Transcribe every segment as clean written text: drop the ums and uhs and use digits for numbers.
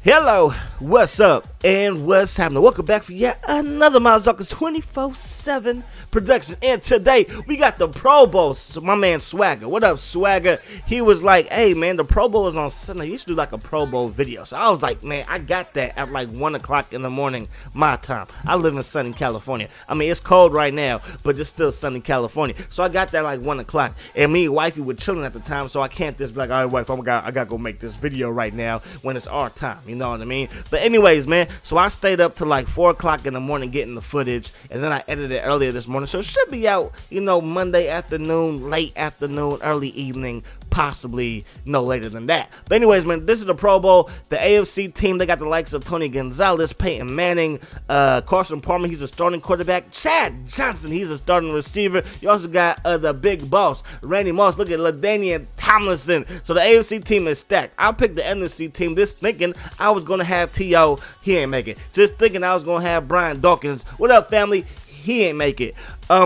Hello, what's up, and what's happening? Welcome back for yet another Miles Zucker's 24/7 production. And today we got the Pro Bowl. So my man Swagger, what up, Swagger? He was like, "Hey man, the Pro Bowl is on Sunday. You should do like a Pro Bowl video." So I was like, "Man, I got that at like 1 o'clock in the morning my time." I live in sunny California. I mean, it's cold right now, but it's still sunny California. So I got that like 1 o'clock, and me and wifey were chilling at the time. So I can't just be like, "All right, wife, I gotta go make this video right now when it's our time." You know what I mean? But anyways, man, so I stayed up till like 4 o'clock in the morning getting the footage, and then I edited it earlier this morning. So it should be out, you know, Monday afternoon, late afternoon, early evening, possibly no later than that. But anyways, man, this is the Pro Bowl. The AFC team, they got the likes of Tony Gonzalez, Peyton Manning, Carson Palmer, he's a starting quarterback. Chad Johnson, he's a starting receiver. You also got the big boss, Randy Moss. Look at LaDainian Tomlinson. So the AFC team is stacked. I picked the NFC team just thinking I was going to have T.O. He ain't make it. Just thinking I was going to have Brian Dawkins. What up, family? He ain't make it.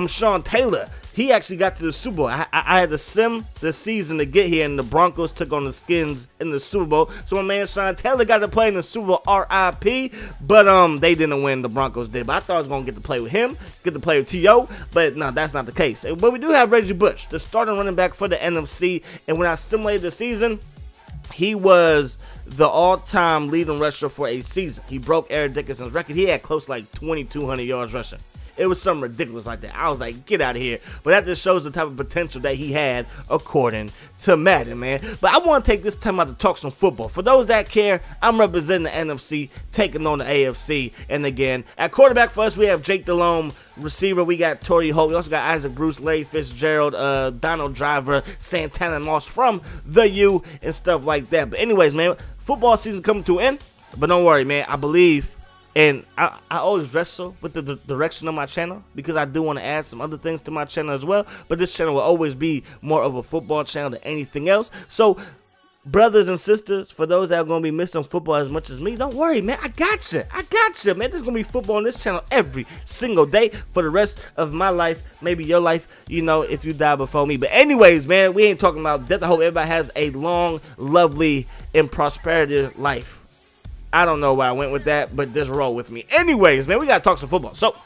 Sean Taylor, he actually got to the Super Bowl. I had to sim the season to get here, and the Broncos took on the Skins in the Super Bowl. So my man Sean Taylor got to play in the Super Bowl, RIP, but they didn't win. The Broncos did. But I thought I was going to get to play with him, get to play with T.O., but no, that's not the case. But we do have Reggie Bush, the starting running back for the NFC, and when I simulated the season, he was the all-time leading rusher for a season. He broke Eric Dickerson's record. He had close to like 2,200 yards rushing. It was something ridiculous like that. I was like, get out of here. But that just shows the type of potential that he had according to Madden, man. But I want to take this time out to talk some football. For those that care, I'm representing the NFC, taking on the AFC. And again, at quarterback for us, we have Jake Delhomme. Receiver, we got Torrey Holt. We also got Isaac Bruce, Larry Fitzgerald, Donald Driver, Santana Moss from the U, and stuff like that. But anyways, man, football season coming to an end. But don't worry, man. I believe. And I always wrestle with the direction of my channel because I do want to add some other things to my channel as well. But this channel will always be more of a football channel than anything else. So, brothers and sisters, for those that are going to be missing football as much as me, don't worry, man. I got you. I got you, man. There's going to be football on this channel every single day for the rest of my life. Maybe your life, you know, if you die before me. But anyways, man, we ain't talking about death. I hope everybody has a long, lovely, and prosperity life. I don't know why I went with that, but just roll with me. Anyways, man, we got to talk some football. So,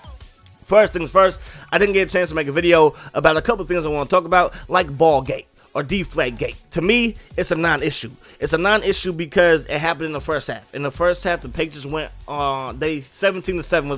first things first, I didn't get a chance to make a video about a couple things I want to talk about, like Ballgate or Deflategate. To me, it's a non-issue. It's a non-issue because it happened in the first half. In the first half, the Patriots went on, 17-7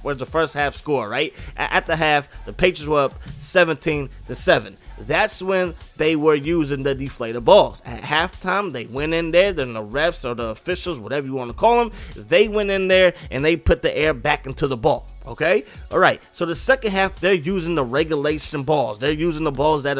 was the first half score, right? At the half, the Patriots were up 17-7. That's when they were using the deflated balls. At halftime, they went in there, then the refs or the officials, whatever you want to call them, they went in there and they put the air back into the ball. Okay, all right. So the second half, they're using the regulation balls. They're using the balls that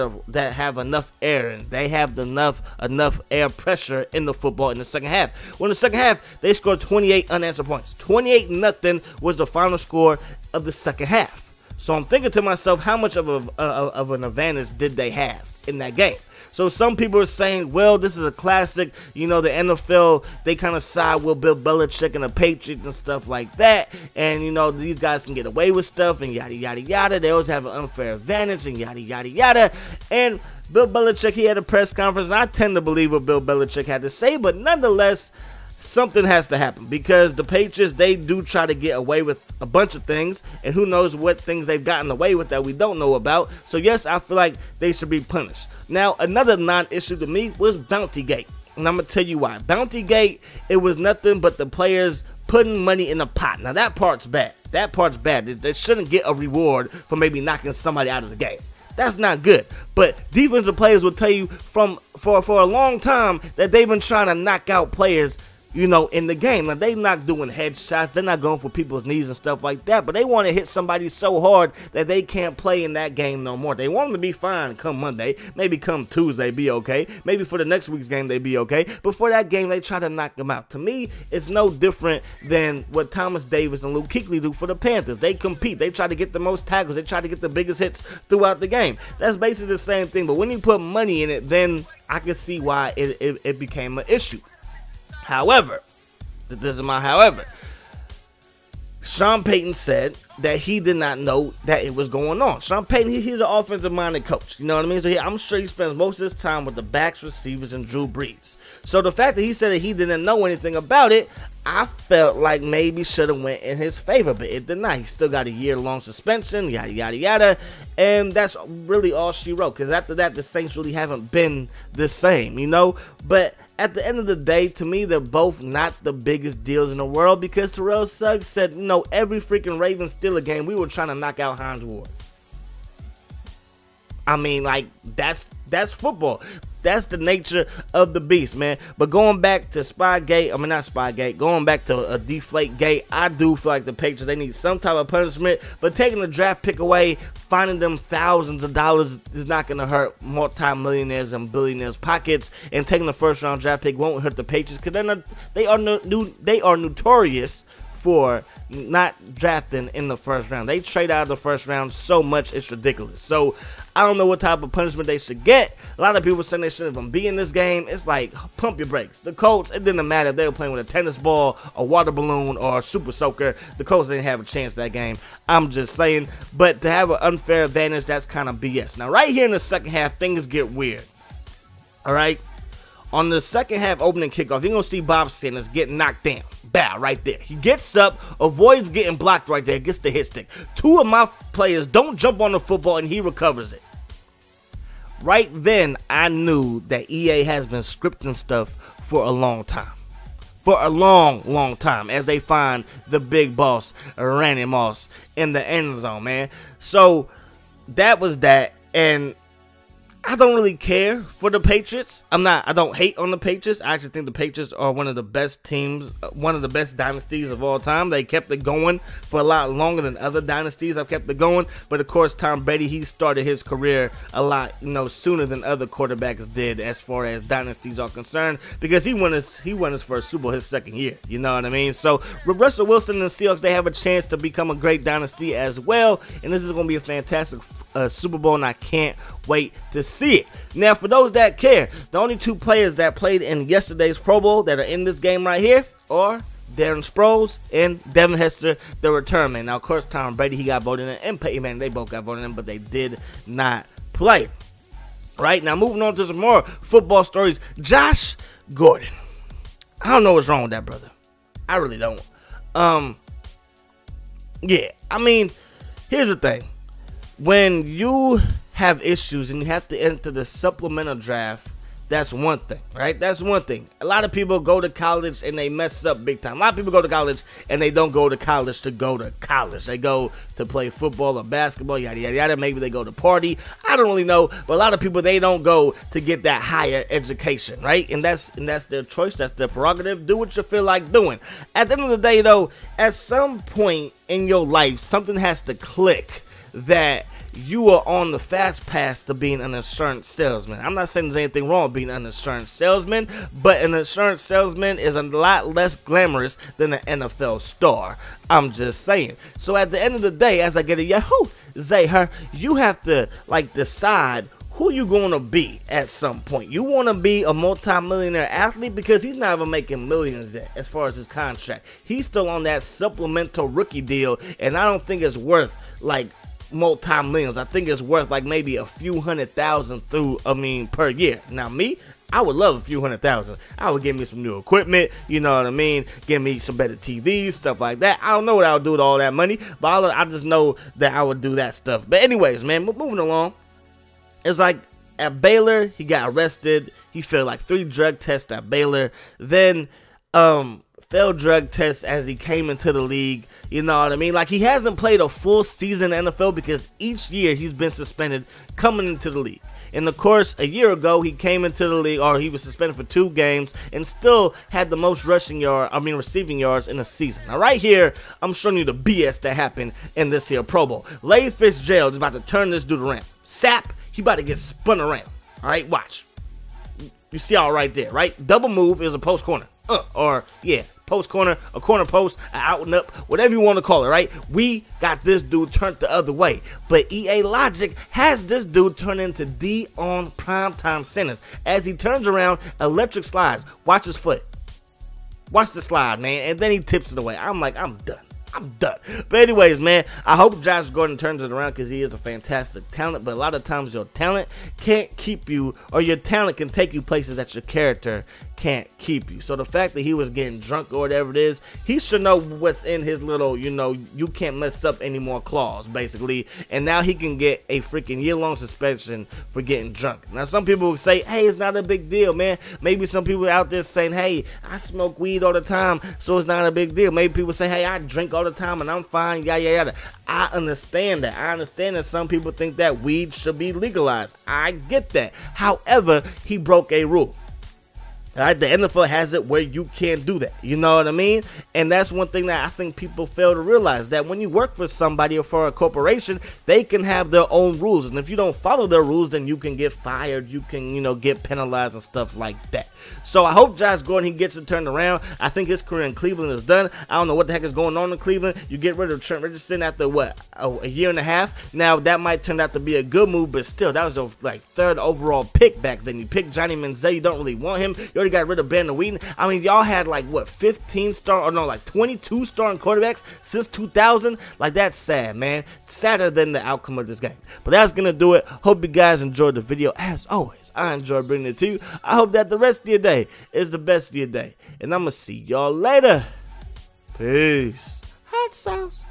have enough air, and they have enough air pressure in the football in the second half. Well, in the second half, they scored 28 unanswered points. 28-0 was the final score of the second half. So I'm thinking to myself, how much of an advantage did they have in that game? So some people are saying, well, this is a classic. You know, the NFL, they kind of side with Bill Belichick and the Patriots and stuff like that. And, you know, these guys can get away with stuff and yada, yada, yada. They always have an unfair advantage and yada, yada, yada. And Bill Belichick, he had a press conference, and I tend to believe what Bill Belichick had to say. But nonetheless, something has to happen because the Patriots, they do try to get away with a bunch of things, and who knows what things they've gotten away with that we don't know about. So yes, I feel like they should be punished. Now, another non-issue to me was Bountygate, and I'm going to tell you why. Bountygate, it was nothing but the players putting money in a pot. Now, that part's bad. That part's bad. They shouldn't get a reward for maybe knocking somebody out of the game. That's not good. But defensive players will tell you for a long time that they've been trying to knock out players, you know, in the game. Now, they're not doing headshots. They're not going for people's knees and stuff like that. But they want to hit somebody so hard that they can't play in that game no more. They want them to be fine come Monday. Maybe come Tuesday, be okay. Maybe for the next week's game, they be okay. But for that game, they try to knock them out. To me, it's no different than what Thomas Davis and Luke Kuechly do for the Panthers. They compete. They try to get the most tackles. They try to get the biggest hits throughout the game. That's basically the same thing. But when you put money in it, then I can see why it became an issue. However, this is my however. Sean Payton said that he did not know that it was going on. Sean Payton, he's an offensive-minded coach. You know what I mean? So I'm sure he spends most of his time with the backs, receivers, and Drew Brees. So the fact that he said that he didn't know anything about it, I felt like maybe should have went in his favor, but it did not. He still got a year-long suspension, yada, yada, yada, and that's really all she wrote, because after that, the Saints really haven't been the same, you know? But at the end of the day, to me, they're both not the biggest deals in the world, because Terrell Suggs said, you know, every freaking Ravens Steelers game, we were trying to knock out Hines Ward. I mean, like, that's football. That's the nature of the beast, man. But going back to Spygate, I mean, not Spygate, going back to a Deflategate, I do feel like the Patriots, they need some type of punishment. But taking the draft pick away, finding them thousands of dollars is not going to hurt multi-millionaires and billionaires' pockets. And taking the first-round draft pick won't hurt the Patriots, because they are notorious for not drafting in the first round. They trade out of the first round so much, it's ridiculous. So I don't know what type of punishment they should get. A lot of people saying they shouldn't even be in this game. It's like, pump your brakes. The Colts, it didn't matter if they were playing with a tennis ball, a water balloon, or a super soaker. The Colts didn't have a chance that game. I'm just saying. But to have an unfair advantage, that's kind of BS. Now, right here in the second half, things get weird. All right? On the second half opening kickoff, you're going to see Bob Sanders get knocked down. Bow, right there. He gets up, avoids getting blocked right there, gets the hit stick. Two of my players don't jump on the football, and he recovers it. Right then, I knew that EA has been scripting stuff for a long time. For a long, long time, as they find the big boss, Randy Moss, in the end zone, man. So, that was that, and I don't really care for the Patriots. I don't hate on the Patriots. I actually think the Patriots are one of the best teams, one of the best dynasties of all time. They kept it going for a lot longer than other dynasties have kept it going. But of course, Tom Brady, he started his career a lot, sooner than other quarterbacks did as far as dynasties are concerned, because he won his first Super Bowl his second year. You know what I mean? So with Russell Wilson and the Seahawks, they have a chance to become a great dynasty as well. And this is going to be a fantastic Super Bowl, and I can't wait to see it. Now, for those that care, the only two players that played in yesterday's Pro Bowl that are in this game right here are Darren Sproles and Devin Hester, the return man. Now, of course, Tom Brady, he got voted in, and Peyton Manning, they both got voted in, but they did not play. Right, now moving on to some more football stories. Josh Gordon. I don't know what's wrong with that brother. I really don't. Yeah, I mean, here's the thing. When you have issues and you have to enter the supplemental draft, that's one thing, right? That's one thing. A lot of people go to college and they mess up big time. A lot of people go to college and they don't go to college to go to college. They go to play football or basketball, yada, yada, yada. Maybe they go to party. I don't really know. But a lot of people, they don't go to get that higher education, right? And that's their choice. That's their prerogative. Do what you feel like doing. At the end of the day, though, at some point in your life, something has to click that you are on the fast path to being an insurance salesman. I'm not saying there's anything wrong with being an insurance salesman, but an insurance salesman is a lot less glamorous than an NFL star. I'm just saying. So at the end of the day, as I get a Yahoo, her, you have to decide who you going to be at some point. You want to be a multi-millionaire athlete, because he's not even making millions yet as far as his contract. He's still on that supplemental rookie deal, and I don't think it's worth multi-millions. I think it's worth maybe a few $100,000 per year. Now me, I would love a few $100,000. I would get me some new equipment, you know what I mean? Get me some better TVs, stuff like that. I don't know what I would do with all that money, but I just know that I would do that stuff. But anyways, man, moving along. It's like at Baylor, he got arrested. He failed 3 drug tests at Baylor. Then failed drug tests as he came into the league. You know what I mean? He hasn't played a full season in the NFL, because each year he's been suspended coming into the league. And of course, a year ago, he came into the league, or he was suspended for 2 games, and still had the most receiving yards in a season. Now, right here, I'm showing you the BS that happened in this here Pro Bowl. Larry Fitzgerald is about to turn this dude around. Sap, he about to get spun around. All right, watch. You see all right there, right? Double move is a post corner. Post corner, a corner post, an out and up, whatever you want to call it, right? We got this dude turned the other way. But EA Logic has this dude turn into D on primetime centers. As he turns around, electric slides. Watch his foot. Watch the slide, man. And then he tips it away. I'm like, I'm done. I'm done. But anyways, man, I hope Josh Gordon turns it around because he is a fantastic talent. But a lot of times your talent can't keep you, or your talent can take you places that your character can't keep you. So the fact that he was getting drunk or whatever it is, he should know what's in his little, you know, you can't mess up any more clause, basically. And now he can get a freaking year-long suspension for getting drunk. Now, some people will say, hey, it's not a big deal, man. Maybe some people out there saying, hey, I smoke weed all the time, so it's not a big deal. Maybe people say, hey, I drink all the time and I'm fine, yada, yada. I understand that. I understand that some people think that weed should be legalized. I get that. However, he broke a rule. All right, the NFL has it where you can't do that. You know what I mean? And that's one thing that I think people fail to realize, that when you work for somebody or for a corporation, they can have their own rules. And if you don't follow their rules, then you can get fired. You can, you know, get penalized and stuff like that. So I hope Josh Gordon, he gets it turned around. I think his career in Cleveland is done. I don't know what the heck is going on in Cleveland. You get rid of Trent Richardson after, what, a year and a half? Now, that might turn out to be a good move, but still, that was your, like, 3rd overall pick back then. You picked Johnny Manziel. You don't really want him. You already got rid of Brandon Wheaton. I mean, y'all had like what, 15 star, or no, like 22 starting quarterbacks since 2000. Like, that's sad, man. Sadder than the outcome of this game. But that's gonna do it. Hope you guys enjoyed the video. As always, I enjoyed bringing it to you. I hope that the rest of your day is the best of your day, and I'm gonna see y'all later. Peace. Hot sauce.